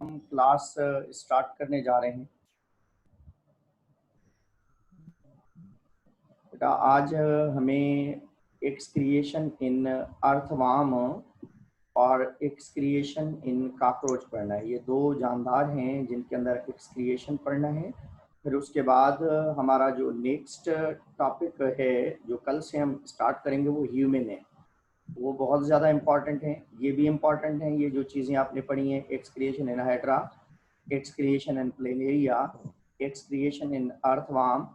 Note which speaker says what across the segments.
Speaker 1: हम class start करने जा रहे हैं। बेटा आज हमें एक्सक्रिएशन इन अर्थवाम और एक्सक्रिएशन इन कॉकरोच पढ़ना है। ये दो जानदार हैं जिनके अंदर एक्सक्रिएशन पढ़ना है। फिर उसके बाद हमारा जो नेक्स्ट टॉपिक है जो कल से हम स्टार्ट करेंगे वो ह्यूमन है। वो बहुत ज़्यादा इम्पॉर्टेंट है, ये भी इम्पॉर्टेंट है। ये जो चीज़ें आपने पढ़ी हैं, excretion in hydra, excretion in planaria, excretion इन अर्थवाम।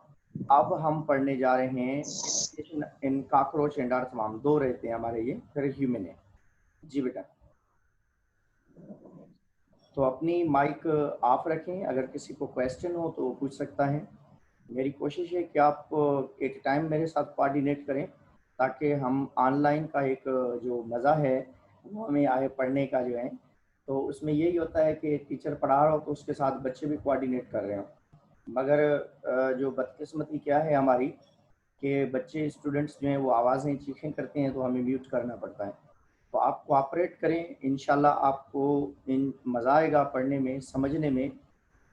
Speaker 1: अब हम पढ़ने जा रहे हैं एक्सक्रिएशन इन कॉकरोच एंड अर्थवाम। दो रहते हैं हमारे ये, फिर ह्यूमन है। जी बेटा, तो अपनी माइक ऑफ रखें, अगर किसी को क्वेश्चन हो तो पूछ सकता है। मेरी कोशिश है कि आप एक टाइम मेरे साथ कोऑर्डिनेट करें ताकि हम ऑनलाइन का एक जो मज़ा है वो हमें आए पढ़ने का जो है। तो उसमें यही होता है कि टीचर पढ़ा रहा हो तो उसके साथ बच्चे भी कोऑर्डिनेट कर रहे हो। मगर जो बदकिस्मती क्या है हमारी कि बच्चे स्टूडेंट्स जो हैं वो आवाज़ें चीखें करते हैं तो हमें म्यूट करना पड़ता है। तो आप कोऑपरेट करें, इंशाल्लाह आपको इन मज़ा आएगा पढ़ने में, समझने में,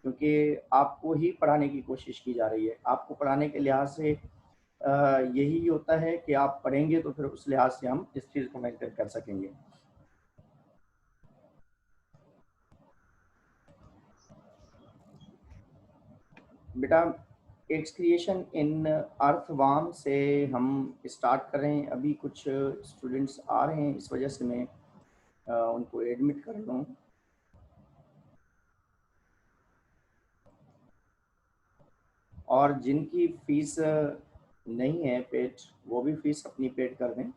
Speaker 1: क्योंकि आपको ही पढ़ाने की कोशिश की जा रही है। आपको पढ़ाने के लिहाज से यही होता है कि आप पढ़ेंगे तो फिर उस लिहाज से हम इस चीज़ को मेंटेन कर सकेंगे। बेटा एक्सक्रिएशन इन अर्थवाम से हम स्टार्ट कर रहे हैं। अभी कुछ स्टूडेंट्स आ रहे हैं, इस वजह से मैं उनको एडमिट कर लूँ। और जिनकी फ़ीस नहीं है पेड, वो भी फ़ीस अपनी पेड कर दें।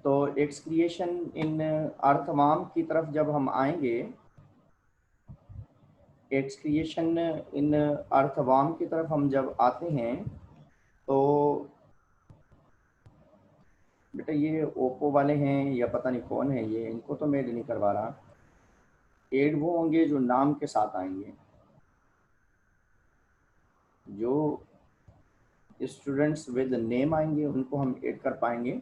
Speaker 1: तो एक्सक्रिएशन इन अर्थवाम की तरफ जब हम आएंगे, एक्सक्रिएशन इन अर्थवाम की तरफ हम जब आते हैं तो बेटा ये ओप्पो वाले हैं या पता नहीं कौन है ये, इनको तो मैं नहीं करवा रहा। एड वो होंगे जो नाम के साथ आएंगे, जो स्टूडेंट्स विद नेम आएंगे उनको हम ऐड कर पाएंगे।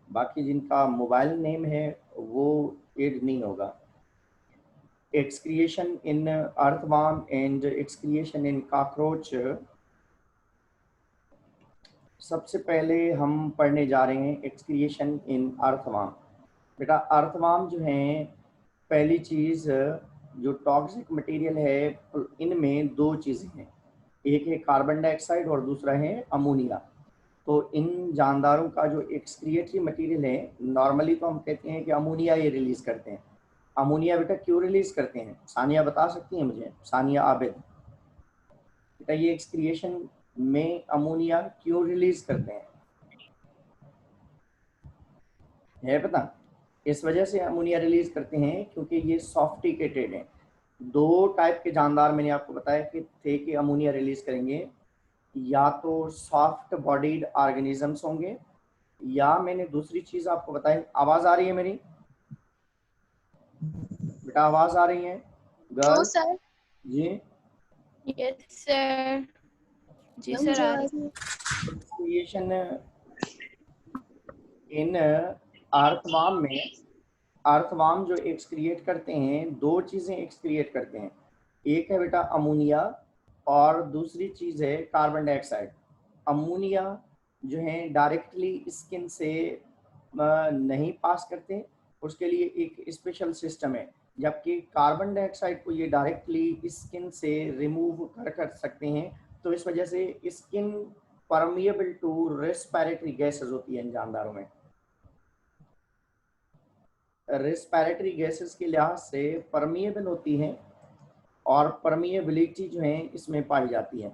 Speaker 1: बाकी जिनका मोबाइल नेम है वो ऐड नहीं होगा। Excretion in अर्थवाम and excretion in cockroach. सबसे पहले हम पढ़ने जा रहे हैं एक्सक्रिएशन इन अर्थवाम। बेटा अर्थवाम जो हैं, पहली चीज़ जो टॉक्सिक मटेरियल है, इनमें दो चीज़ें हैं, एक है कार्बन डाइऑक्साइड और दूसरा है अमोनिया। तो इन जानदारों का जो एक्सक्रिएटरी मटेरियल है, नॉर्मली तो हम कहते हैं कि अमोनिया ये रिलीज़ करते हैं। अमोनिया बेटा क्यों रिलीज़ करते हैं, सानिया बता सकती हैं मुझे, सानिया आबिद? बेटा ये एक्सक्रिएशन में अमोनिया क्यों रिलीज़ करते हैं, है पता? इस वजह से अमोनिया रिलीज करते हैं क्योंकि ये सॉफ्टिकेटेड हैं। दो टाइप के जानदार मैंने आपको बताया कि थे कि अमोनिया रिलीज करेंगे, या तो सॉफ्ट बॉडीड ऑर्गेनिजम्स होंगे, या मैंने दूसरी चीज आपको बताई। आवाज आ रही है मेरी बेटा, आवाज आ रही है
Speaker 2: नो
Speaker 1: गर्ल?
Speaker 2: सर।
Speaker 1: जी
Speaker 2: यस सर। जी सर आ रही है।
Speaker 1: क्रिएशन इन अर्थवाम में, अर्थवाम जो एक्सक्रिएट करते हैं, दो चीज़ें एक्सक्रिएट करते हैं। एक है बेटा अमोनिया और दूसरी चीज़ है कार्बन डाइऑक्साइड। अमोनिया जो है डायरेक्टली स्किन से नहीं पास करते, उसके लिए एक स्पेशल सिस्टम है। जबकि कार्बन डाइऑक्साइड को ये डायरेक्टली स्किन से रिमूव कर सकते हैं। तो इस वजह से skin permeable to respiratory gases होती है इन जानदारों में। रेस्पिरेटरी गैसेस के लिहाज से परमिएबल होती हैं और परमिएबिलिटी जो है इसमें पाई जाती है।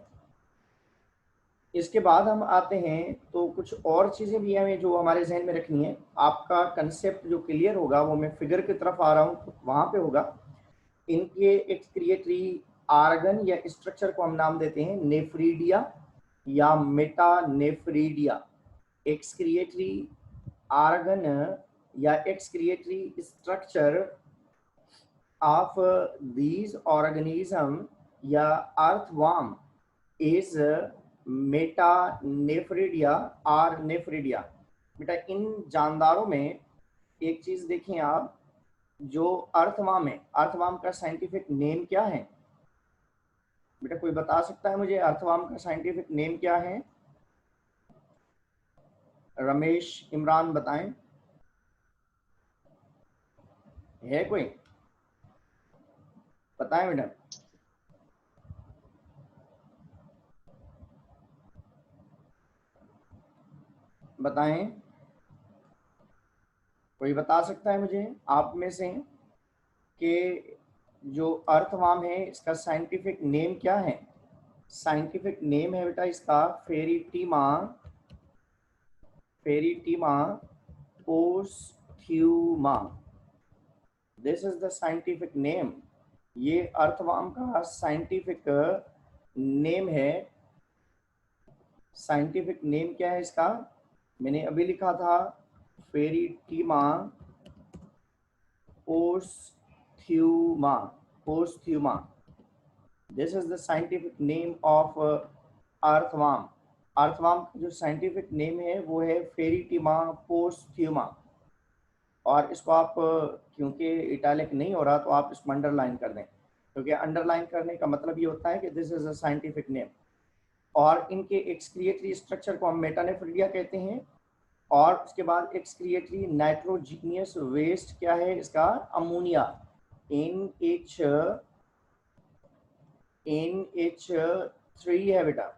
Speaker 1: इसके बाद हम आते हैं तो कुछ और चीज़ें भी हमें जो हमारे जहन में रखनी है। आपका कंसेप्ट जो क्लियर होगा वो मैं फिगर की तरफ आ रहा हूँ तो वहाँ पे होगा। इनके एक्सक्रिएटरी आर्गन या स्ट्रक्चर को हम नाम देते हैं नेफ्रीडिया या मेटानेफ्रीडिया। एक्सक्रिएटरी आर्गन या excretory structure of these organism या earthworm is metanephridia or nephridia. बेटा इन जानदारों में एक चीज देखें आप, जो अर्थवाम है, अर्थवाम का साइंटिफिक नेम क्या है? बेटा कोई बता सकता है मुझे अर्थवाम का साइंटिफिक नेम क्या है? रमेश, इमरान बताएं, है कोई? बताएं बेटा। बताएं, कोई बता सकता है मुझे आप में से कि जो अर्थवाम है इसका साइंटिफिक नेम क्या है? साइंटिफिक नेम है बेटा इसका Pheretima, Pheretima posthuma. This is the scientific name. ये अर्थवाम का साइंटिफिक नेम है। साइंटिफिक नेम क्या है इसका? मैंने अभी लिखा था Pheretima posthuma, posthuma. This is the scientific name of earthworm. Earthworm का जो साइंटिफिक नेम है वो है फेरिटीमा पोस्थ्यूमा। और इसको आप क्योंकि इटैलिक नहीं हो रहा तो आप इसको अंडरलाइन कर दें, क्योंकि अंडरलाइन करने का मतलब ये होता है कि this is a scientific name. और इनके एक्सक्रिएटरी स्ट्रक्चर को हम मेटानेफ्रिडिया कहते हैं। और उसके बाद एक्सक्रिएटरी नाइट्रोजीनियस वेस्ट क्या है इसका? अमोनिया, NH3 है बेटा।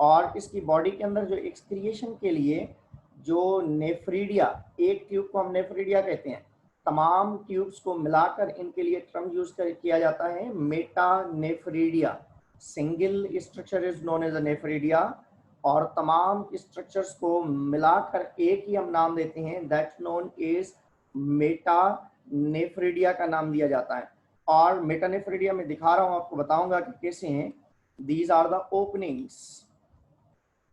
Speaker 1: और इसकी बॉडी के अंदर जो एक्सक्रिएशन के लिए जो नेफ्रीडिया, एक ट्यूब को हम नेफ्रीडिया कहते हैं, तमाम ट्यूब्स को मिलाकर इनके लिए टर्म यूज किया जाता है metanephridia. Single structure is known as a nephridia, और तमाम स्ट्रक्चर्स को मिलाकर एक ही हम नाम देते हैं, दैट नोन इज मेटानेफ्रीडिया का नाम दिया जाता है। और मेटानेफ्रीडिया में दिखा रहा हूं आपको, बताऊंगा कि कैसे हैं। These are the openings.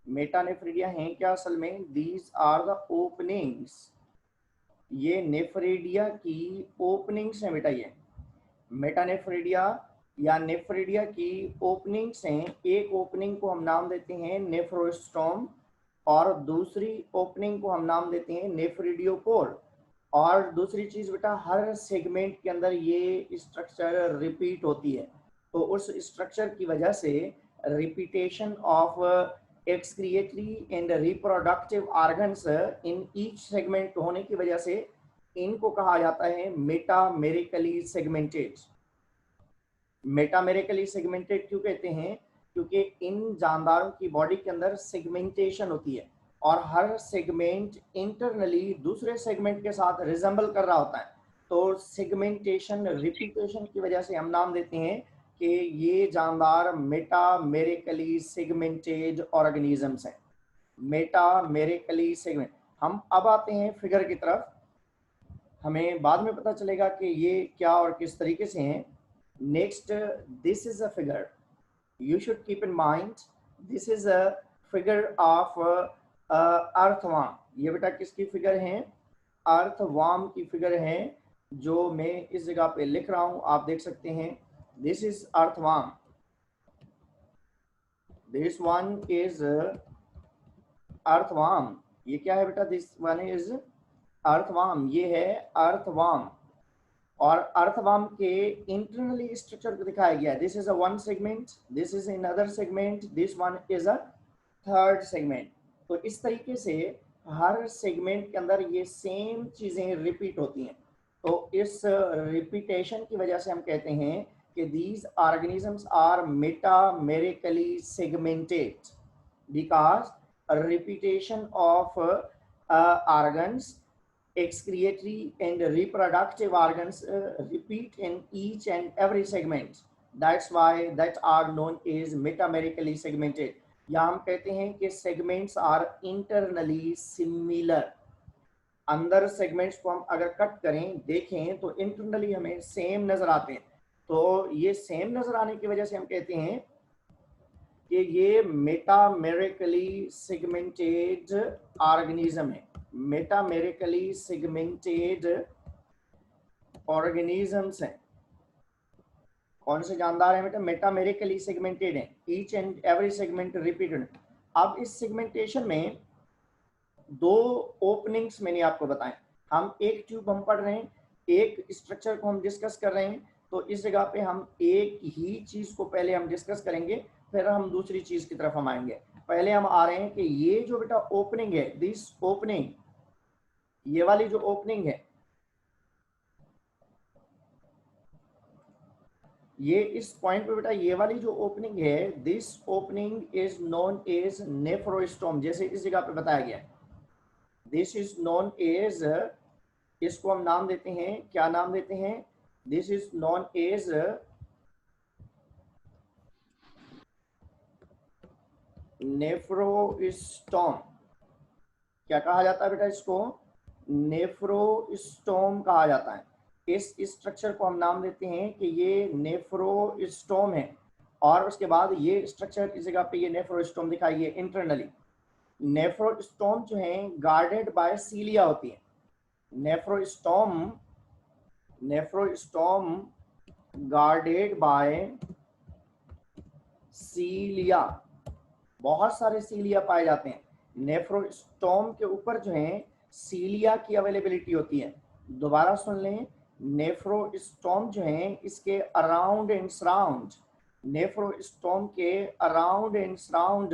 Speaker 1: Metanephridia हैं क्या असल में? These are the openings. ये नेफ्रिडिया की ओपनिंग्स हैं बेटा। ये मेटानेफ्रिडिया या नेफ्रिडिया की ओपनिंग्स हैं। एक ओपनिंग को हम नाम देते हैं नेफ्रोस्टोम, और दूसरी ओपनिंग को हम नाम देते हैं नेफ्रिडियोपोर। और दूसरी चीज बेटा, हर सेगमेंट के अंदर ये स्ट्रक्चर रिपीट होती है, तो उस स्ट्रक्चर की वजह से repetition of excretory and reproductive organs in each segment होने की वजह से इनको कहा जाता है मेटामेरिकली सेगमेंटेड। मेटामेरिकली सेगमेंटेड क्यों कहते हैं? क्योंकि इन जानदारों की बॉडी के अंदर सेगमेंटेशन होती है, और हर सेगमेंट इंटरनली दूसरे सेगमेंट के साथ रिजेंबल कर रहा होता है। तो सेगमेंटेशन, रिपीटेशन की वजह से हम नाम देते हैं कि ये जानदार मेटामेरिकली सेगमेंटेड ऑर्गेनिजम्स हैं। Metamerically segment. हम अब आते हैं फिगर की तरफ। हमें बाद में पता चलेगा कि ये क्या और किस तरीके से हैं। Next, this is a figure, you should keep in mind, this is a figure of earthworm। ये बेटा किसकी फिगर है? अर्थवार्म की फिगर है, जो मैं इस जगह पे लिख रहा हूं, आप देख सकते हैं। This is earthworm, this one is earthworm. ये क्या है बेटा? दिस वन इज अर्थवार्म, ये है अर्थवार्म। और अर्थवार्म के इंटरनली स्ट्रक्चर को दिखाया गया है। This is a one segment, this is another segment, this one is a third segment. तो इस तरीके से हर सेगमेंट के अंदर ये सेम चीजें रिपीट होती हैं। तो इस रिपीटेशन की वजह से हम कहते हैं कि these organisms are metamerically segmented because a repetition of organs, excretory and reproductive organs repeat in each and every segment. That's why that are known as metamerically segmented। या हम कहते हैं कि segments are internally similar। अंदर segments को हम अगर cut करें, देखें तो इंटरनली हमें सेम नजर आते हैं। तो ये सेम नजर आने की वजह से हम कहते हैं कि ये मेटामेरिकली सेगमेंटेड ऑर्गेनिज्म है। मेटामेरिकली सेगमेंटेड ऑर्गेनिजम्स हैं। कौन से जानदार हैं बेटा? मेटामेरिकली सेगमेंटेड हैं, each and every segment repeated. अब इस सेगमेंटेशन में दो ओपनिंग्स मैंने आपको बताए। हम एक ट्यूब हम पढ़ रहे हैं, एक स्ट्रक्चर को हम डिस्कस कर रहे हैं, तो इस जगह पे हम एक ही चीज को पहले हम डिस्कस करेंगे, फिर हम दूसरी चीज की तरफ हम आएंगे। पहले हम आ रहे हैं कि ये जो बेटा ओपनिंग है, दिस ओपनिंग, ये वाली जो ओपनिंग है, ये इस पॉइंट पे बेटा ये वाली जो ओपनिंग है, this opening is known as nephrostome, जैसे इस जगह पे बताया गया है। दिस इज नोन एज, इसको हम नाम देते हैं, क्या नाम देते हैं? This is known as nephrostome. क्या कहा जाता है बेटा इसको? नेफ्रोस्टोम कहा जाता है। इस स्ट्रक्चर को हम नाम देते हैं कि ये नेफ्रोस्टोम है। और उसके बाद ये स्ट्रक्चर इस जगह पे ये नेफ्रोस्टोम दिखाई है इंटरनली। नेफ्रोस्टोम जो है गार्डेड बाय सीलिया होती है। नेफ्रोस्टोम गार्डेड बाय सीलिया, बहुत सारे सीलिया पाए जाते हैं। नेफ्रोस्टोम के ऊपर जो है सीलिया की अवेलेबिलिटी होती है। दोबारा सुन लें, नेफ्रोस्टोम जो है इसके अराउंड एंड सराउंड, नेफ्रोस्टोम के अराउंड एंड सराउंड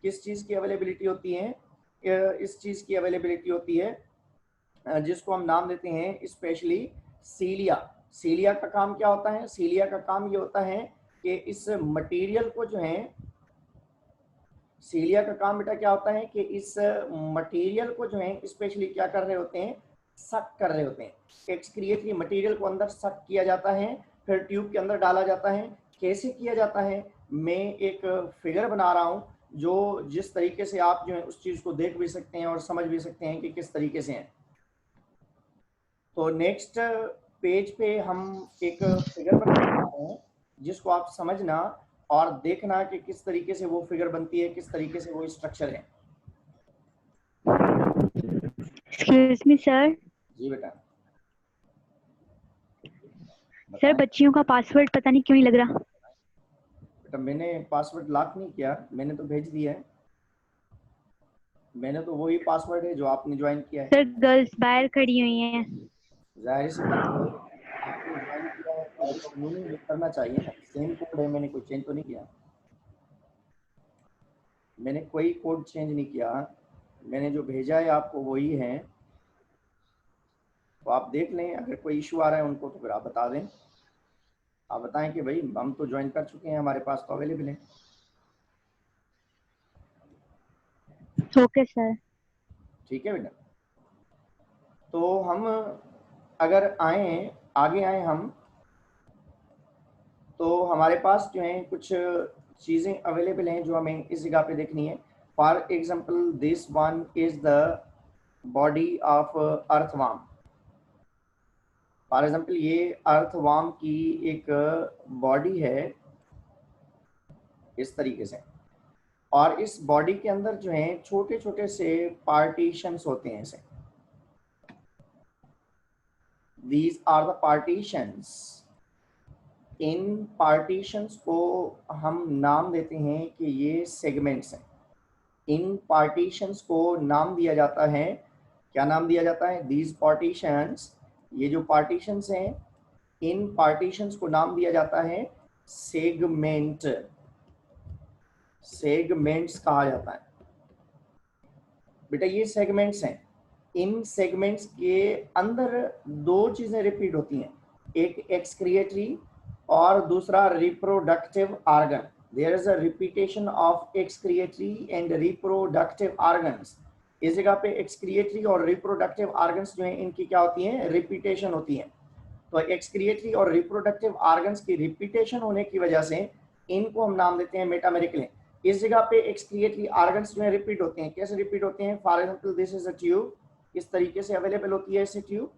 Speaker 1: किस चीज की अवेलेबिलिटी होती है? इस चीज की अवेलेबिलिटी होती है जिसको हम नाम देते हैं स्पेशली सीलिया। सीलिया का काम क्या होता है? सीलिया का काम ये होता है कि इस मटेरियल को जो है, सीलिया का काम बेटा क्या होता है कि इस मटेरियल को जो है स्पेशली क्या कर रहे होते हैं? सक कर रहे होते हैं। एक्सक्रिएटरी मटेरियल को अंदर सक किया जाता है, फिर ट्यूब के अंदर डाला जाता है। कैसे किया जाता है? मैं एक फिगर बना रहा हूं जो जिस तरीके से आप जो है उस चीज को देख भी सकते हैं और समझ भी सकते हैं कि किस तरीके से है। तो नेक्स्ट पेज पे हम एक फिगर बनाने जा रहे हैं जिसको आप समझना और देखना कि किस तरीके से वो फिगर बनती है, किस तरीके से वो स्ट्रक्चर है।
Speaker 3: Excuse me sir.
Speaker 1: जी बेटा।
Speaker 3: सर बच्चियों का पासवर्ड पता नहीं क्यों नहीं लग रहा।
Speaker 1: बेटा मैंने पासवर्ड लॉक नहीं किया, मैंने तो भेज दिया है। मैंने तो वही पासवर्ड है जो आपने ज्वाइन किया है।
Speaker 3: सर गर्ल्स बाहर खड़ी हुई हैं।
Speaker 1: जाहिर सी बात है, आपने ज्वाइन किया है तो कानूनी करना चाहिए ना। सेम कोड है, मैंने कोई चेंज तो नहीं किया। मैंने कोई कोड चेंज नहीं किया, मैंने जो भेजा है आपको वही है। तो आप देख लें, अगर कोई इशू आ रहा है उनको तो फिर आप बता दें। आप बताएं कि भाई हम तो ज्वाइन कर चुके हैं, हमारे पास तो अवेलेबल है।
Speaker 3: Okay sir.
Speaker 1: ठीक है बेटा। तो हम अगर आए आगे आए हम, तो हमारे पास जो है कुछ चीज़ें अवेलेबल हैं जो हमें इस जगह पे देखनी है। For example this one is the body of earthworm. For example ये अर्थवार्म की एक बॉडी है इस तरीके से, और इस बॉडी के अंदर जो है छोटे छोटे से पार्टीशंस होते हैं। ऐसे दीज आर द पार्टीशंस। इन पार्टीशंस को हम नाम देते हैं कि ये सेगमेंट्स हैं। इन पार्टीशंस को नाम दिया जाता है, क्या नाम दिया जाता है? दीज पार्टीशंस, ये जो पार्टीशंस हैं इन पार्टीशंस को नाम दिया जाता है सेगमेंट। सेगमेंट्स कहा जाता है बेटा। ये सेगमेंट्स हैं। इन सेगमेंट्स के अंदर दो चीजें रिपीट होती हैं, एक एक्सक्रिएटरी और दूसरा reproductive organ. There is a repetition of excretory and reproductive organs. इस जगह पे एक्सक्रिएटरी और रिप्रोडक्टिव ऑर्गन्स जो है इनकी क्या होती है? रिपीटेशन होती है। तो एक्सक्रिएटरी और रिप्रोडक्टिव ऑर्गन्स की रिपीटेशन होने की वजह से इनको हम नाम देते हैं मेटामेरिकल। इस जगह पे एक्सक्रिएटरी ऑर्गन्स जो है रिपीट होते हैं। कैसे रिपीट होते हैं? For example this is a tube, इस तरीके से अवेलेबल होती है ऐसे ट्यूब।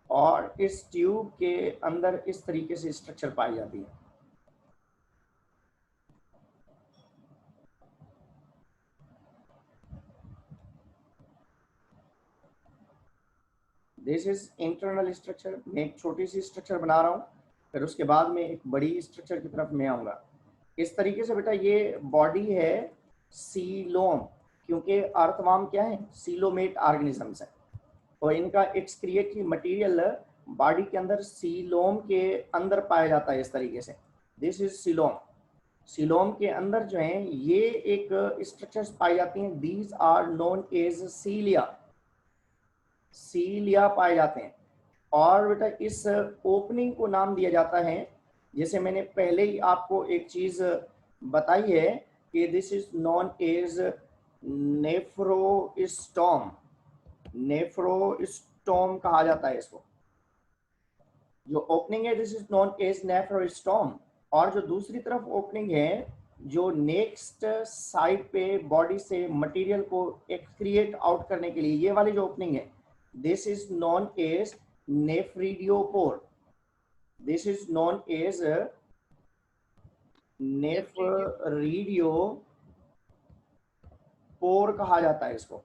Speaker 1: और इस ट्यूब के अंदर इस तरीके से स्ट्रक्चर पाई जाती है। This is internal structure. मैं एक छोटी सी स्ट्रक्चर बना रहा हूँ, फिर उसके बाद में एक बड़ी स्ट्रक्चर की तरफ मैं आऊँगा। इस तरीके से बेटा ये बॉडी है सीलोम, क्योंकि अर्थवार्म क्या है, सीलोमेट ऑर्गेनिजम्स है, तो इनका एक्सक्रिएटरी मटेरियल बॉडी के अंदर सीलोम के अंदर पाया जाता है इस तरीके से। This is coelom. सीलोम के अंदर जो है ये एक स्ट्रक्चर्स पाई जाती हैं, दीज आर नोन एज सीलिया। सीलिया पाए जाते हैं। और बेटा इस ओपनिंग को नाम दिया जाता है, जैसे मैंने पहले ही आपको एक चीज बताई है कि this is known as nephrostome. Nephrostome कहा जाता है इसको। जो ओपनिंग है this is known as nephrostome, और जो दूसरी तरफ ओपनिंग है जो नेक्स्ट साइड पे बॉडी से मटेरियल को एक्सक्रिएट आउट करने के लिए, ये वाली जो ओपनिंग है this is known as nephridiopore. This is known as nephridiopore कहा जाता है इसको।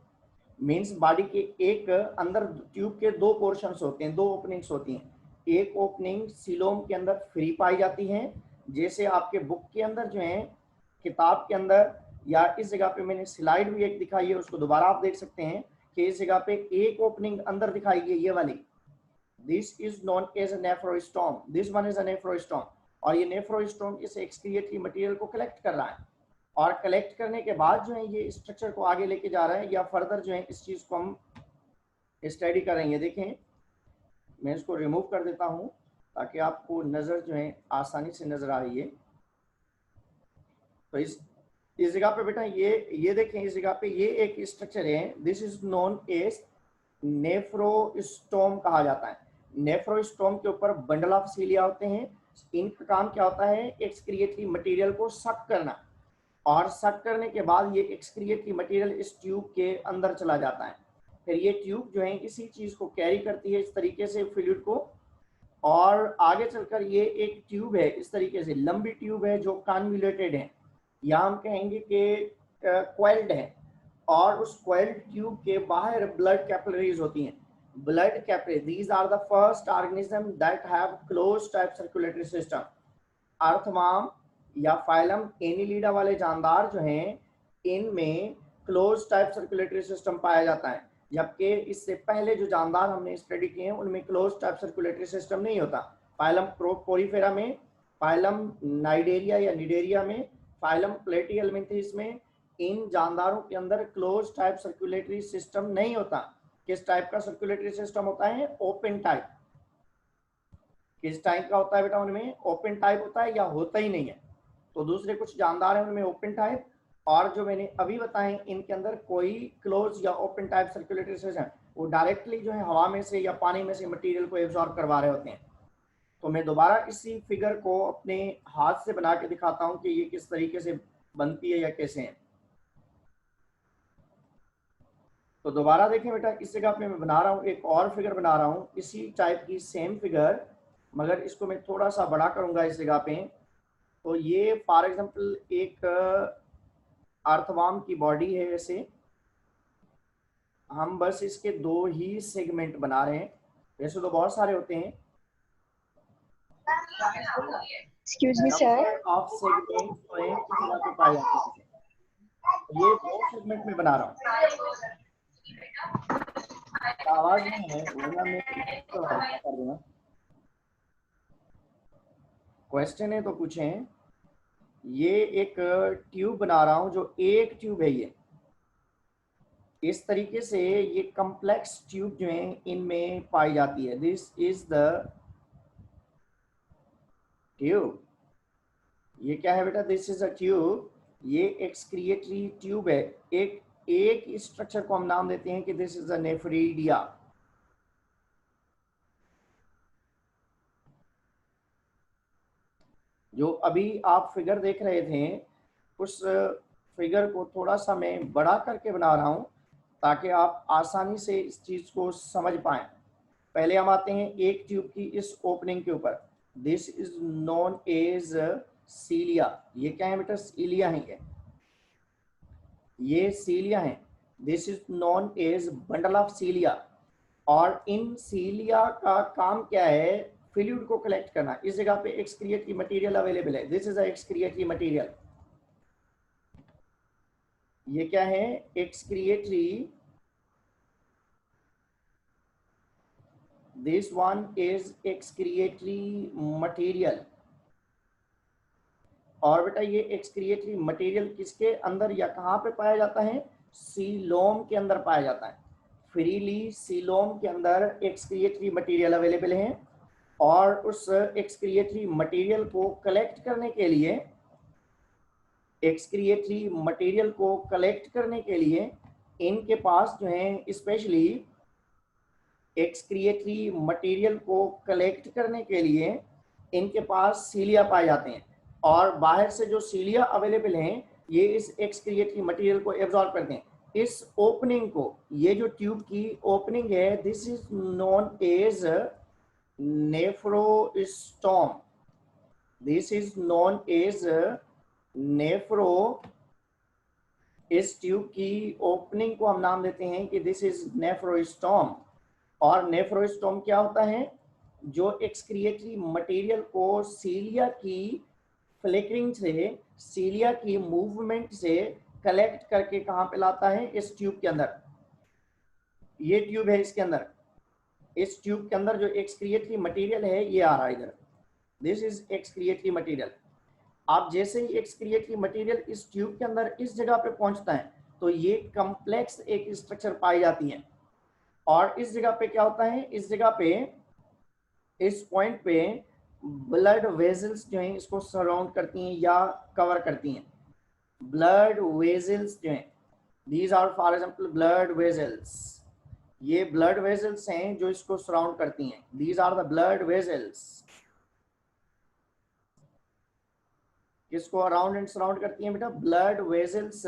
Speaker 1: मीन्स बॉडी के एक अंदर ट्यूब के दो पोर्शंस होते हैं, दो ओपनिंग्स होती हैं। एक ओपनिंग सीलोम के अंदर फ्री पाई जाती है, जैसे आपके बुक के अंदर जो है, किताब के अंदर, या इस जगह पे मैंने स्लाइड भी एक दिखाई है, उसको दोबारा आप देख सकते हैं कि इस जगह पे एक ओपनिंग अंदर दिखाई गई, ये वाली। This is known as a nephrostome, this one is a nephrostome. और ये नेफ्रोस्टोम इस एक्सक्रिएटरी मटेरियल को कलेक्ट कर रहा है, और कलेक्ट करने के बाद जो है ये स्ट्रक्चर को आगे लेके जा रहा है, या फर्दर जो है इस चीज को हम स्टडी करेंगे। देखें मैं इसको रिमूव कर देता हूं ताकि आपको नजर जो है आसानी से नजर आ रही है। तो इस जगह पे बेटा ये देखें, इस जगह पे ये एक स्ट्रक्चर है, this is known as nephrostome कहा जाता है। नेफ्रोस्टोम के ऊपर बंडल ऑफ सीलिया होते हैं। इनका काम क्या होता है, एक्सक्रिएटरी मटेरियल को सक करना, और सक करने के बाद ये एक्सक्रिएटरी मटेरियल इस ट्यूब के अंदर चला जाता है। फिर ये ट्यूब जो है इसी चीज को कैरी करती है इस तरीके से फ्लूइड को, और आगे चलकर ये एक ट्यूब है इस तरीके से, लंबी ट्यूब है जो कन्वोल्यूटेड है, या हम कहेंगे कि क्वेल्ड है, और उस क्वेल्ड ट्यूब के बाहर ब्लड कैपिलरीज होती हैं। Blood capillary, these are the first organism that have close type circulatory system. Earthworm या फाइलम एनिलिडा वाले जानदार जो हैं इनमें क्लोज टाइप सर्कुलेटरी सिस्टम पाया जाता है, जबकि इससे पहले जो जानदार हमने स्टडी किए हैं उनमें क्लोज टाइप सर्कुलेटरी सिस्टम नहीं होता। फाइलम पोरीफेरा में, फाइलम नाइडेरिया या निडेरिया में, फाइलम प्लेटिहेल्मिन्थेस में, इन जानदारों के अंदर क्लोज टाइप सर्कुलेटरी सिस्टम नहीं होता। किस टाइप का सर्कुलेटरी सिस्टम होता है, ओपन टाइप। किस टाइप का होता है बेटा उनमें, ओपन टाइप होता है, या होता ही नहीं है। तो दूसरे कुछ जानदार हैं उनमें ओपन टाइप, और जो मैंने अभी बताए इनके अंदर कोई क्लोज या ओपन टाइप सर्कुलेटरी सिस्टम, वो डायरेक्टली जो है हवा में से या पानी में से मटेरियल को एब्जॉर्ब करवा रहे होते हैं। तो मैं दोबारा इसी फिगर को अपने हाथ से बना के दिखाता हूं कि ये किस तरीके से बनती है या कैसे है। तो दोबारा देखें बेटा, इस जगह पे मैं बना रहा हूँ, एक और फिगर बना रहा हूँ इसी टाइप की सेम फिगर, मगर इसको मैं थोड़ा सा बड़ा करूंगा इस जगह पे। तो ये फॉर एग्जांपल एक अर्थवर्म की बॉडी है, ऐसे हम बस इसके दो ही सेगमेंट बना रहे हैं, वैसे तो बहुत सारे होते हैं।
Speaker 4: Excuse me, sir.
Speaker 1: Of segment जो है किस जगह पे पाए जाते हैं, ये दो सेगमेंट में बना रहा हूँ। आवाज नहीं है, वरना मैं कर दूंगा। क्वेश्चन है तो पूछें। ये एक ट्यूब बना रहा हूं, जो एक ट्यूब है, ये इस तरीके से ये कॉम्प्लेक्स ट्यूब जो है इनमें पाई जाती है। This is the tube. ये क्या है बेटा, दिस इज अ ट्यूब। ये एक्सक्रिएटरी ट्यूब है। एक स्ट्रक्चर को हम नाम देते हैं कि दिस इज अ नेफ्रिडिया। जो अभी आप फिगर देख रहे थे, उस फिगर को थोड़ा सा मैं बड़ा करके बना रहा हूं ताकि आप आसानी से इस चीज को समझ पाएं। पहले हम आते हैं एक ट्यूब की इस ओपनिंग के ऊपर। This is known as cilia. ये क्या है बेटा, सीलिया है, ये सीलिया है। This is known as bundle of cilia. और इन सीलिया का काम क्या है, फ्लूइड को कलेक्ट करना, इस जगह पे एक्सक्रिएटरी मटेरियल अवेलेबल है, this is a excretory material. ये क्या है? Excretory, this one is excretory material. और बेटा ये एक्सक्रिएटरी मटेरियल किसके अंदर या कहाँ पे पाया जाता है? सीलोम के अंदर पाया जाता है। फ्रीली सीलोम के अंदर एक्सक्रिएटरी मटेरियल अवेलेबल है, और उस एक्सक्रिएटरी मटेरियल को कलेक्ट करने के लिए, एक्सक्रिएटरी मटेरियल को कलेक्ट करने के लिए इनके पास जो है, स्पेशली एक्सक्रिएटरी मटेरियल को कलेक्ट करने के लिए इनके पास सीलिया पाए जाते हैं, और बाहर से जो सीलिया अवेलेबल हैं ये इस एक्सक्रिएटरी मटेरियल को एब्जॉर्ब करते हैं। इस ओपनिंग को, ये जो ट्यूब की ओपनिंग है, this is known as nephrostome, this is known as nephro, इस ट्यूब की ओपनिंग को हम नाम देते हैं कि दिस इज नेफ्रोस्टोम। और नेफ्रोस्टोम क्या होता है? जो एक्सक्रिएटरी मटेरियल को सीलिया की फ्लिकरिंग से, सीलिया की मूवमेंट से कलेक्ट करके कहां पे लाता है? इस ट्यूब के अंदर। ये ट्यूब है, इसके अंदर, इस ट्यूब के अंदर जो एक्सक्रिएटरी मटेरियल है ये आ रहा है इधर, दिस इज एक्सक्रिएटरी मटेरियल। आप जैसे ही एक्सक्रिएटरी मटेरियल इस ट्यूब के अंदर इस जगह पे पहुंचता है तो ये कम्प्लेक्स एक स्ट्रक्चर पाई जाती है, और इस जगह पे क्या होता है? इस जगह पे, इस पॉइंट पे ब्लड वेजल्स जो हैं इसको सराउंड करती हैं या कवर करती हैं। ब्लड वेजल्स जो हैं, these are for example blood vessels, ये ब्लड वेजल्स हैं जो इसको सराउंड करती हैं, these are the blood vessels. किसको अराउंड एंड सराउंड करती हैं बेटा? ब्लड वेजल्स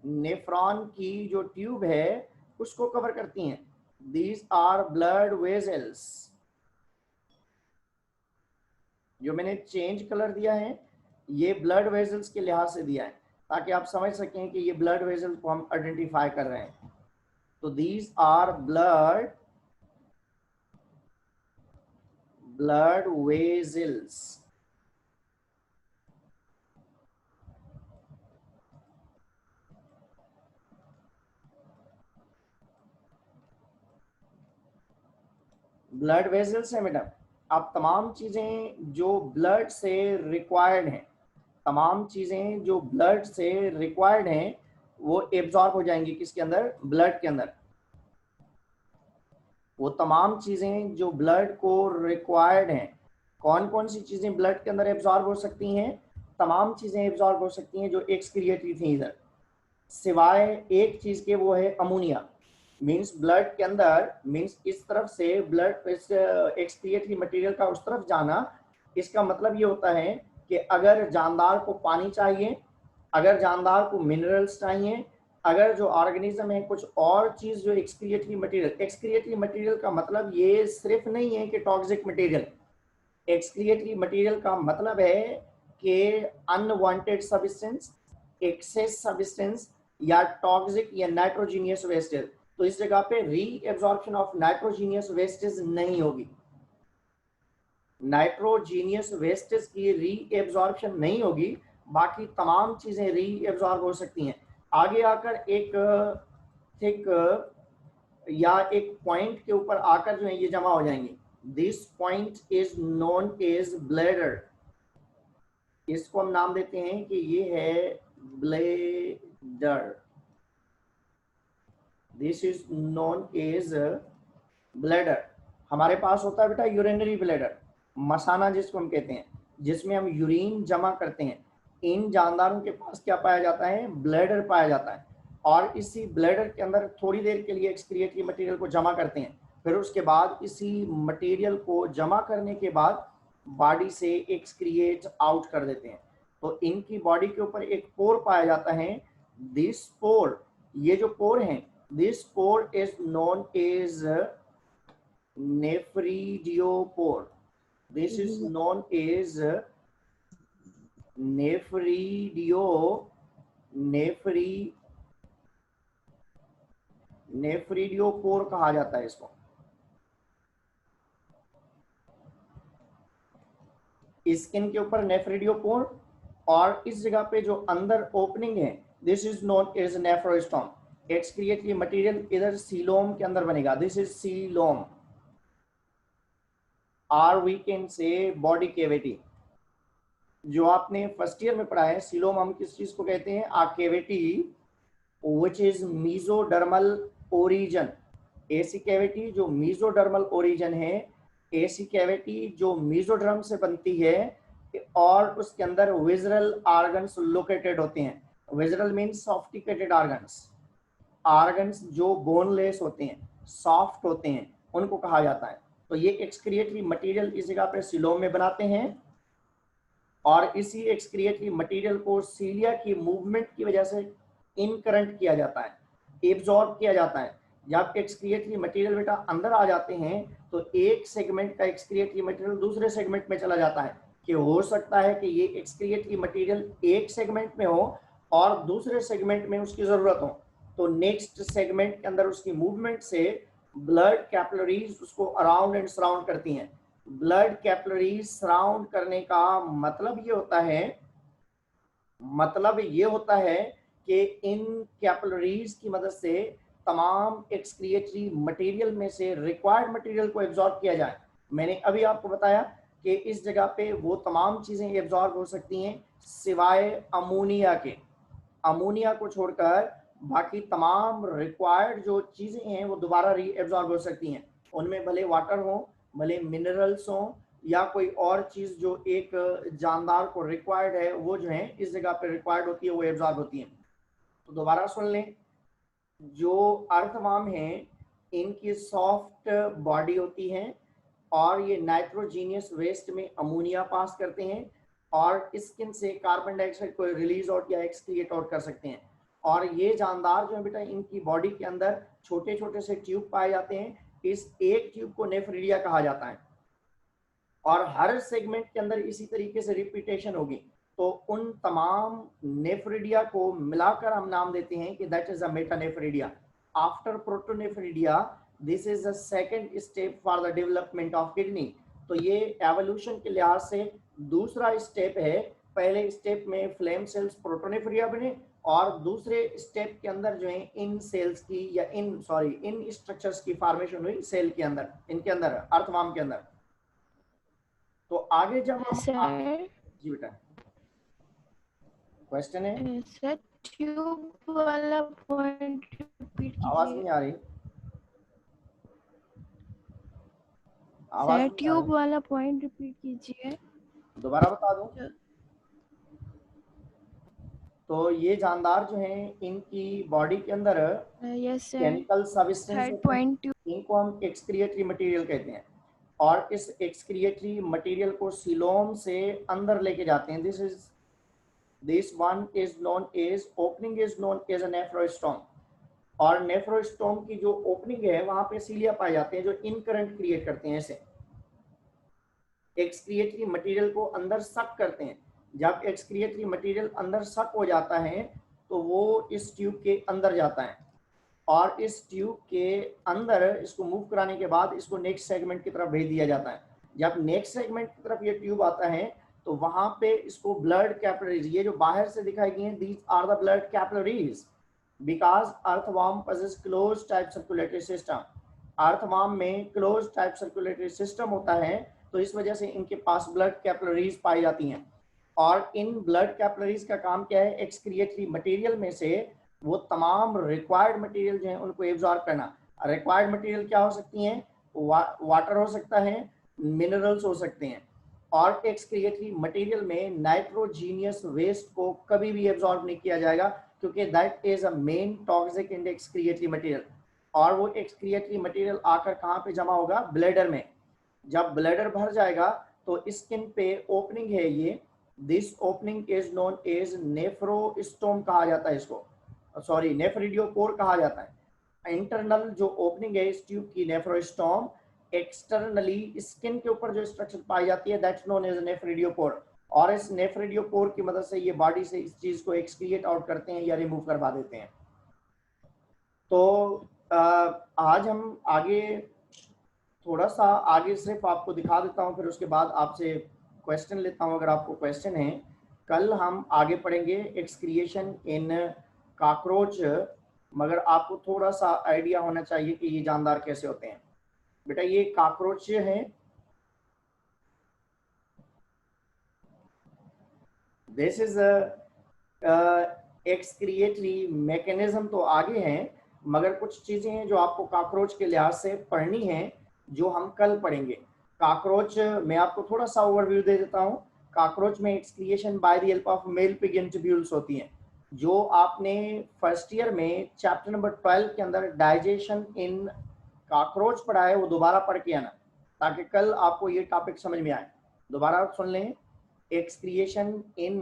Speaker 1: नेफ्रॉन की जो ट्यूब है उसको कवर करती हैं, दीज आर ब्लड वेजल्स। जो मैंने चेंज कलर दिया है ये ब्लड वेजल्स के लिहाज से दिया है, ताकि आप समझ सकें कि ये ब्लड वेजल्स को हम आइडेंटिफाई कर रहे हैं। तो these are blood vessels. Blood vessels है मैडम। अब तमाम चीजें जो ब्लड से रिक्वायर्ड हैं, तमाम चीजें जो ब्लड से रिक्वायर्ड हैं वो एब्जॉर्ब हो जाएंगी किसके अंदर? ब्लड के अंदर। वो तमाम चीजें जो ब्लड को रिक्वायर्ड हैं, कौन कौन सी चीजें ब्लड के अंदर एब्जॉर्ब हो सकती हैं? तमाम चीजें एब्जॉर्ब हो सकती हैं जो एक्सक्रिएटरी थी इधर, सिवाय एक चीज के, वो है अमोनिया। मींस ब्लड के अंदर, मींस इस तरफ से ब्लड, इस एक्सक्रिएटरी मटेरियल का उस तरफ जाना, इसका मतलब ये होता है कि अगर जानदार को पानी चाहिए, अगर जानदार को मिनरल्स चाहिए, अगर जो ऑर्गेनिज्म है कुछ और चीज जो एक्सक्रिएटरी मटेरियल, एक्सक्रिएटरी मटेरियल का मतलब ये सिर्फ नहीं है कि टॉक्सिक मटेरियल, एक्सक्रिएटरी मटेरियल का मतलब है कि अनवांटेड सब्सटेंस, एक्सेस सब्सटेंस, या टॉक्सिक या नाइट्रोजीनियस वेस्टेज। तो इस जगह पे री एब्जॉर्प्शन ऑफ नाइट्रोजीनियस वेस्टेज नहीं होगी, नाइट्रोजीनियस वेस्टेज की री एब्जॉर्प्शन नहीं होगी, बाकी तमाम चीजें री एब्जॉर्ब हो सकती हैं। आगे आकर एक थिक या एक पॉइंट के ऊपर आकर जो है ये जमा हो जाएंगे, this point is known as bladder. इसको हम नाम देते हैं कि ये है bladder, this is known as bladder. हमारे पास होता है बेटा यूरिनरी ब्लैडर, मसाना जिसको हम कहते हैं, जिसमें हम यूरिन जमा करते हैं। इन जानदारों के पास क्या पाया जाता है? ब्लैडर पाया जाता है, और इसी ब्लैडर के अंदर थोड़ी देर के लिए एक्सक्रिएटरी मटेरियल को जमा करते हैं, फिर उसके बाद इसी मटेरियल को जमा करने के बाद बॉडी से एक्सक्रिएट आउट कर देते हैं। तो इनकी बॉडी के ऊपर एक पोर पाया जाता है, दिस पोर, ये जो पोर है, this pore is known as nephridiopore, this is known as nephridiopore कहा जाता है इसको। स्किन के ऊपर नेफ्रिडियोपोर, और इस जगह पे जो अंदर ओपनिंग है this is known as nephrostome. Excretory material इधर सीलोम के अंदर बनेगा, this is coelom, or we can say body cavity. जो आपने फर्स्ट ईयर में पढ़ा है, सीलोम हम किस चीज को कहते हैं? A cavity which is mesodermal origin. ऐसी कैविटी जो मीजोडर्मल ओरिजिन है, ऐसी कैविटी जो मीजोडर्म से बनती है और उसके अंदर विजरल ऑर्गन्स लोकेटेड होते हैं। विजरल मीन्स सॉफ्टिकेटेड ऑर्गन्स, ऑर्गन्स जो बोनलेस होते हैं, सॉफ्ट होते हैं, उनको कहा जाता है। तो ये एक्सक्रिएटरी मटेरियल इस जगह पे सीलोम में बनाते हैं, और इसी एक्सक्रिएटरी मटेरियल को सीलिया की मूवमेंट की वजह से इनकरेंट किया जाता है, एब्जॉर्ब किया जाता है। जब एक्सक्रिएटरी मटेरियल बेटा अंदर आ जाते हैं तो एक सेगमेंट का एक्सक्रिएटरी मटेरियल दूसरे सेगमेंट में चला जाता है। कि हो सकता है कि ये एक्सक्रिएटरी मटेरियल एक सेगमेंट में हो और दूसरे सेगमेंट में उसकी जरूरत हो, तो नेक्स्ट सेगमेंट के अंदर उसकी मूवमेंट से ब्लड कैपिलरीज उसको अराउंड एंड सराउंड करती हैं। ब्लड कैपिलरीज सराउंड करने का मतलब ये होता है कि इन कैपिलरीज की मदद से तमाम एक्सक्रिएटरी मटेरियल में से रिक्वायर्ड मटेरियल को एब्जॉर्ब किया जाए। मैंने अभी आपको बताया कि इस जगह पे वो तमाम चीजें एब्जॉर्ब हो सकती हैं सिवाय अमोनिया के। अमोनिया को छोड़कर बाकी तमाम रिक्वायर्ड जो चीजें हैं वो दोबारा री एब्जॉर्ब हो सकती हैं। उनमें भले वाटर हो, भले मिनरल्स हो, या कोई और चीज जो एक जानदार को रिक्वायर्ड है, वो जो है इस जगह पे रिक्वायर्ड होती है, वो एब्जॉर्ब होती है। तो दोबारा सुन लें, जो अर्थवर्म है इनकी सॉफ्ट बॉडी होती है और ये नाइट्रोजीनियस वेस्ट में अमोनिया पास करते हैं और स्किन से कार्बन डाइऑक्साइड को रिलीज आउट या एक्सक्रिएट आउट कर सकते हैं। और ये जानदार जो है बेटा, इनकी बॉडी के अंदर छोटे छोटे से ट्यूब पाए जाते हैं। इस एक ट्यूब को नेफ्रिडिया कहा जाता है और हर सेगमेंट के अंदर इसी तरीके से रिपीटेशन होगी। तो उन तमाम नेफ्रिडिया को मिलाकर हम नाम देते हैं कि that is a metanephridia. After protonephridia this is the second step for the development of kidney. तो ये एवोल्यूशन के लिहाज से दूसरा स्टेप है। पहले स्टेप में फ्लेम सेल्स प्रोटोनेफ्रिडिया बने और दूसरे स्टेप के अंदर जो है इन सेल्स की या इन स्ट्रक्चर्स की फॉर्मेशन हुई सेल के अंदर, इनके अंदर अर्थवर्म के अंदर। तो आगे जब हम जी बेटा क्वेश्चन है
Speaker 2: सर ट्यूब वाला पॉइंट रिपीट
Speaker 1: आवाज नहीं आ रही,
Speaker 2: सर ट्यूब वाला पॉइंट रिपीट कीजिए,
Speaker 1: दोबारा बता दूं। तो ये जानदार जो हैं इनकी बॉडी के अंदर केमिकल सब्सटेंस पॉइंट, इनको हम एक्सक्रिएटरी मटेरियल कहते हैं और इस एक्सक्रिएटरी मटेरियल को सीलोम से अंदर लेके जाते हैं। This one is known as opening is known as a nephrostome. और नेफ्रोस्टोम की जो ओपनिंग है वहां पे सीलिया पाए जाते हैं जो इनकरेंट क्रिएट करते हैं। ऐसे एक्सक्रिएटरी मटेरियल को अंदर सक करते हैं। जब एक्सक्रिएटरी मटेरियल अंदर सक हो जाता है तो वो इस ट्यूब के अंदर जाता है और इस ट्यूब के अंदर इसको मूव कराने के बाद इसको नेक्स्ट सेगमेंट की तरफ भेज दिया जाता है। जब नेक्स्ट सेगमेंट की तरफ ये ट्यूब आता है तो वहां पे इसको ब्लड कैपिलरीज, ये जो बाहर से दिखाई गई हैं, these are the blood capillaries because earthworm possess close type circulatory system. Earthworm में क्लोज टाइप सर्कुलेटरी सिस्टम होता है, तो इस वजह से इनके पास ब्लड कैपिलरीज पाई जाती हैं। और इन ब्लड कैपिलरीज का काम क्या है? एक्सक्रिएटरी मटेरियल में से वो तमाम रिक्वायर्ड मटेरियल जो है उनको एब्जॉर्ब करना। रिक्वायर्ड मटेरियल क्या हो सकती हैं? वाटर हो सकता है, मिनरल्स हो सकते हैं। और एक्सक्रिएटरी मटेरियल में नाइट्रोजीनियस वेस्ट को कभी भी एब्जॉर्ब नहीं किया जाएगा क्योंकि that is a main toxic in excretory material. और वो एक्सक्रिएटरी मटेरियल आकर कहाँ पे जमा होगा? ब्लैडर में। जब ब्लैडर भर जाएगा तो स्किन पे ओपनिंग है ये, this opening is known as nephrostome कहा जाता है इसको, सॉरी नेफ्रिडियोपोर कहा जाता है। इंटरनल जो ओपनिंग है इस ट्यूब की नेफ्रोस्टोम, एक्सटर्नली स्किन के ऊपर जो स्ट्रक्चर पाई जाती है दैट्स नोन एज नेफ्रिडियोपोर। और इस नेफ्रिडियोपोर की मदद से ये बॉडी से इस चीज को एक्सक्रिएट आउट करते हैं या रिमूव करवा देते हैं। तो आज हम आगे थोड़ा सा आगे सिर्फ आपको दिखा देता हूं, फिर उसके बाद आपसे क्वेश्चन लेता हूं, अगर आपको क्वेश्चन है। कल हम आगे पढ़ेंगे एक्सक्रिएशन इन कॉकरोच, मगर आपको थोड़ा सा आइडिया होना चाहिए कि ये जानदार कैसे होते हैं। बेटा ये कॉकरोच है, दिस इज एक्सक्रिएटरी मैकेनिज्म तो आगे हैं, मगर कुछ चीजें हैं जो आपको कॉकरोच के लिहाज से पढ़नी है, जो हम कल पढ़ेंगे। कॉकरोच मैं आपको थोड़ा सा ओवरव्यू दे देता हूं। कॉकरोच में excretion by the help of malpighian tubules होती हैं, जो आपने फर्स्ट ईयर में चैप्टर नंबर 12 के अंदर डाइजेशन इन कॉकरोच पढ़ा है, वो दोबारा पढ़ के आना, ताकि कल आपको ये टॉपिक समझ में आए। दोबारा सुन लें, एक्सक्रिएशन इन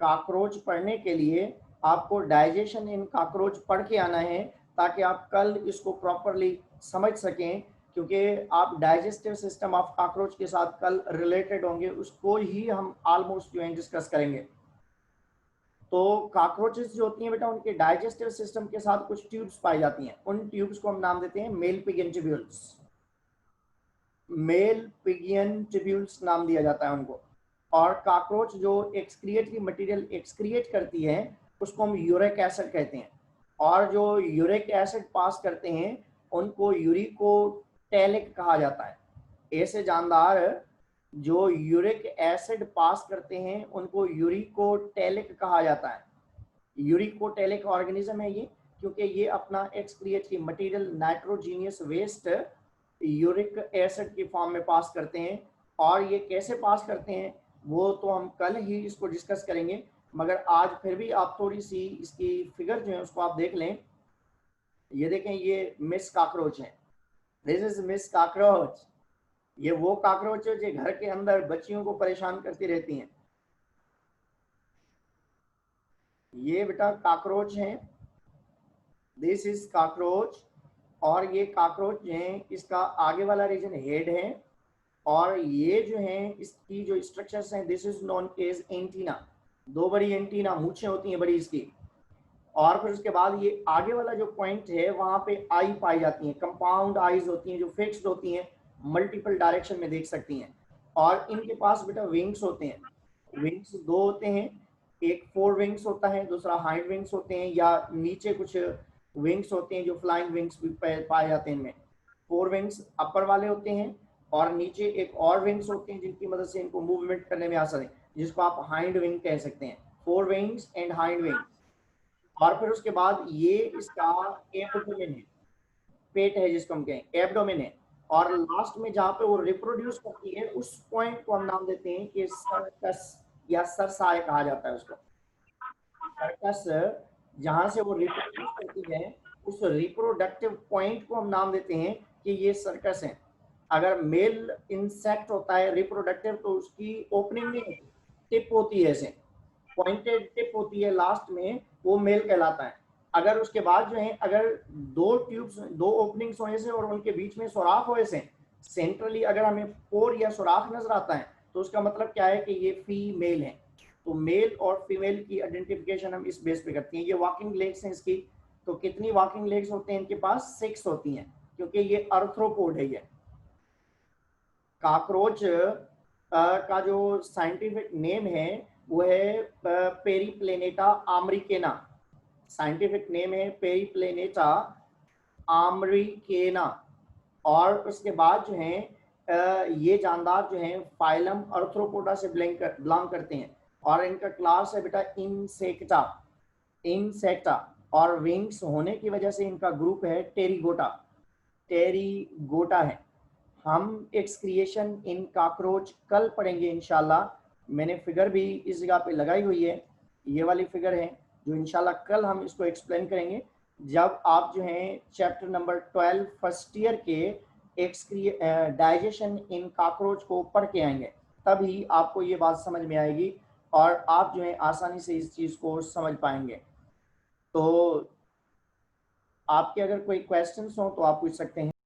Speaker 1: कॉकरोच पढ़ने के लिए आपको डाइजेशन इन कॉकरोच पढ़ के आना है, ताकि आप कल इसको प्रॉपरली समझ सकें, क्योंकि आप डाइजेस्टिव सिस्टम ऑफ कॉकरोच के साथ कल रिलेटेड होंगे, उसको ही हम ऑलमोस्ट जो है डिस्कस करेंगे। तो कॉकरोचेस जो होती हैं बेटा, उनके डाइजेस्टिव सिस्टम के साथ कुछ ट्यूब्स पाई जाती हैं, उन ट्यूब्स को हम नाम देते हैं मेल पिगियन ट्यूब्यूल्स। मेल पिगियन ट्यूब्यूल्स नाम दिया जाता है उनको। और कॉकरोच जो एक्सक्रिएटरी मटेरियल एक्सक्रिएट करती है, उसको हम यूरिक एसिड कहते हैं, और जो यूरिक एसिड पास करते हैं उनको यूरिकोटैलिक कहा जाता है। ऐसे जानदार जो यूरिक एसिड पास करते हैं उनको यूरिकोटैलिक कहा जाता है। यूरिकोटैलिक ऑर्गेनिज्म है ये, क्योंकि ये अपना excretory material nitrogenous waste uric acid की फॉर्म में पास करते हैं। और ये कैसे पास करते हैं वो तो हम कल ही इसको डिस्कस करेंगे, मगर आज फिर भी आप थोड़ी सी इसकी फिगर जो है उसको आप देख लें। ये देखें, ये मिस कॉकरोच है, दिस इज मिस कॉकरोच। ये वो कॉकरोच है जो घर के अंदर बच्चियों को परेशान करती रहती हैं। ये बेटा कॉकरोच है, दिस इज कॉकरोच। और ये कॉकरोच जो है, इसका आगे वाला रीजन हेड है, और ये जो है इसकी जो स्ट्रक्चर्स हैं, this is known as antenna. दो बड़ी एंटीना मूछें होती हैं बड़ी इसकी, और फिर उसके बाद ये आगे वाला जो पॉइंट है वहां पे आई पाई जाती हैं, कंपाउंड आईज होती हैं जो फिक्स्ड होती हैं, मल्टीपल डायरेक्शन में देख सकती हैं। और इनके पास बेटा विंग्स होते हैं, विंग्स दो होते हैं, एक फोर विंग्स होता है, दूसरा हाइंड विंग्स होते हैं, या नीचे कुछ विंग्स होते हैं जो फ्लाइंग विंग्स भी पाए जाते हैं। इनमें फोर विंग्स अपर वाले होते हैं, और नीचे एक और विंग्स होते हैं जिनकी मदद से इनको मूवमेंट करने में आसानी, जिसको आप हाइंड विंग कह सकते हैं। Four wings and hind wing. और फिर उसके बाद ये इसका एब्डोमेन है, पेट है जिसको हम कहें एब्डोमेन है। और लास्ट में जहाँ पे वो रिप्रोड्यूस करती है उस पॉइंट को हम नाम देते हैं कि सर्कस या सरसाय कहा जाता है उसको। सर्कस जहाँ से वो रिप्रोड्यूस करती है, उस रिप्रोडक्टिव पॉइंट को हम नाम देते हैं कि ये सर्कस है। अगर मेल इंसेक्ट होता है रिप्रोडक्टिव, तो उसकी ओपनिंग नहीं होती, टिप होती है, ऐसे पॉइंटेड टिप होती है लास्ट में, वो मेल कहलाता है। अगर उसके बाद जो है, अगर दो ट्यूब्स, दो ओपनिंग्स होने से और उनके बीच में सुराख होने से, सेंट्रली अगर हमें पोर या सुराख नजर आता है, तो उसका मतलब क्या है कि ये फीमेल है। तो मेल और फीमेल की आइडेंटिफिकेशन हम इस बेस पे करते हैं। ये वॉकिंग लेग्स हैं इसकी, तो कितनी वॉकिंग लेग्स होते हैं इनके पास? 6 होती हैं, क्योंकि ये अर्थ्रोपोड है। ये कॉकरोच का जो साइंटिफिक नेम है वो है पेरीप्लेनेटा अमेरिकेना। साइंटिफिक नेम है पेरीप्लेनेटा अमेरिकेना। और उसके बाद जो है ये जानदार जो है फाइलम अर्थ्रोपोडा से बिलोंग करते हैं, और इनका क्लास है बेटा इंसेक्टा। इंसेक्टा। और विंग्स होने की वजह से इनका ग्रुप है टेरिगोटा। टेरिगोटा है। हम एक्सक्रिएशन इन कॉकरोच कल पढ़ेंगे इंशाल्लाह। मैंने फिगर भी इस जगह पे लगाई हुई है, ये वाली फिगर है, जो इंशाल्लाह कल हम इसको एक्सप्लेन करेंगे जब आप जो हैं चैप्टर नंबर 12 फर्स्ट ईयर के डाइजेशन इन कॉकरोच को पढ़ के आएंगे। तभी आपको ये बात समझ में आएगी और आप जो है आसानी से इस चीज़ को समझ पाएंगे। तो आपके अगर कोई क्वेश्चंस हो तो आप पूछ सकते हैं।